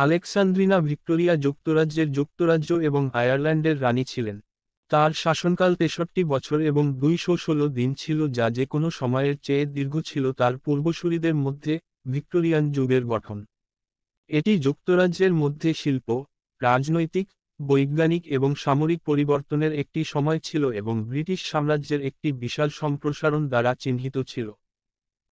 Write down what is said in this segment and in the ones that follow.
আলেকসান্দ্রিনা Victoria যুক্তরাজ্য এবং আয়ারল্যান্ডের রানী ছিলেন। তার শাসনকাল 63 বছর এবং 216 দিন ছিল, যা যে কোনো সময়ের চেয়ে দীর্ঘ ছিল তার পূর্বসূরিদের মধ্যে ভিক্টোরিয়ান যুগের গঠন। এটি যুক্তরাজ্যের মধ্যে শিল্প, রাজনৈতিক, বৈজ্ঞানিক এবং সামরিক পরিবর্তনের একটি সময় ছিল এবং ব্রিটিশ সাম্রাজ্যের একটি বিশাল সম্প্রসারণ দ্বারা চিহ্নিত ছিল।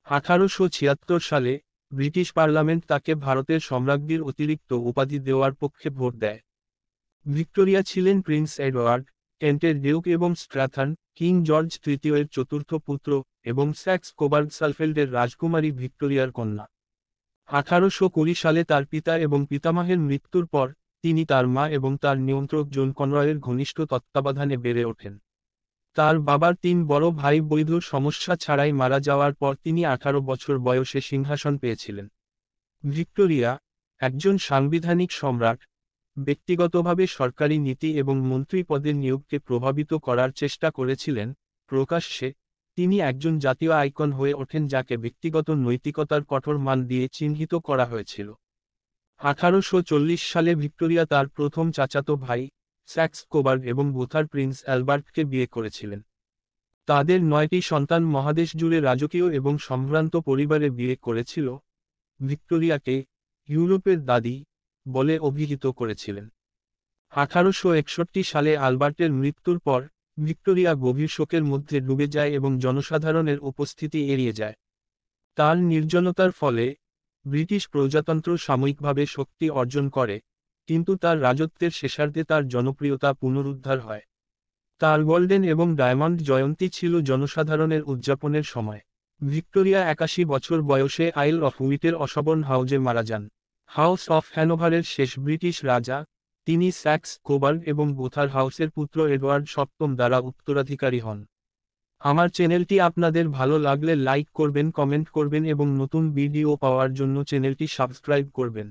1876 সালে ব্রিটিশ পার্লামেন্ট তাকে ভারতের সম্রাজ্ঞীর অতিরিক্ত উপাধি দেওয়ার পক্ষে ভোট দেয়। ভিক্টোরিয়া ছিলেন প্রিন্স এডওয়ার্ড, কেন্টের ডিউক এবং স্ট্র্যাথার্ন, কিং জর্জ তৃতীয়-এর চতুর্থ পুত্র এবং স্যাক্স কোবার্গ সালফেল্ডের রাজকুমারী ভিক্টোরিয়ার কন্যা। 1820 সালে তার পিতা এবং পিতামহের মৃত্যুর পর তিনি তার মা এবং তার নিয়ন্ত্রক জন কনরয়ের ঘনিষ্ঠ তত্ত্বাবধানে বেড়ে ওঠেন। তার বাবার 3 বড় ভাই বৈধ সমস্যা ছাড়াই মারা যাওয়ার পর তিনি 18 বছর বয়সে সিংহাসন পেয়েছিলেন। ভিক্টোরিয়া, একজন সাংবিধানিক সম্রাট, ব্যক্তিগতভাবে সরকারি নীতি এবং মন্ত্রী পদের নিয়োগকে প্রভাবিত করার চেষ্টা করেছিলেন। প্রকাশ্যে, তিনি একজন জাতীয় আইকন হয়ে ওঠেন যাকে ব্যক্তিগত নৈতিকতার কঠোর মান দিয়ে চিহ্নিত করা হয়েছিল। 1840 সালে ভিক্টোরিয়া তার প্রথম চাচাতো ভাই, স্যাক্স কোবার্গ এবং বোথার প্রিন্স অ্যালবার্টকে বিয়ে করেছিলেন। তাদের 9টি সন্তান মহাদেশ জুড়ে রাজকীয় এবং সম্ভ্রান্ত পরিবারে বিয়ে করেছিল। ভিক্টোরিয়াকে ইউরোপের দাদি বলে অভিহিত করেছিলেন। 1861 সালে আলবার্টের মৃত্যুর পর ভিক্টোরিয়া গভীর শোকের মধ্যে ডুবে যায় এবং জনসাধারণের উপস্থিতি এড়িয়ে যায়। তার নির্জনতার ফলে ব্রিটিশ প্রজাতন্ত্র সাময়িকভাবে শক্তি অর্জন করে, কিন্তু তার রাজত্বের শেষার্ধে তার জনপ্রিয়তা পুনরুদ্ধার হয়। তার গোল্ডেন এবং ডায়মন্ড জয়ন্তী ছিল জনসাধারণের উদযাপনের সময়। ভিক্টোরিয়া 81 বছর বয়সে আইল অফ উইটের অসবর্ন হাউজে মারা যান। হাউস অফ হ্যানোভারের শেষ ব্রিটিশ রাজা, তিনি স্যাক্স কোবার্গ এবং বোথার হাউসের পুত্র এডওয়ার্ড সপ্তম দ্বারা উত্তরাধিকারী হন। আমার চ্যানেলটি আপনাদের ভালো লাগলে লাইক করবেন, কমেন্ট করবেন এবং নতুন ভিডিও পাওয়ার জন্য চ্যানেলটি সাবস্ক্রাইব করবেন।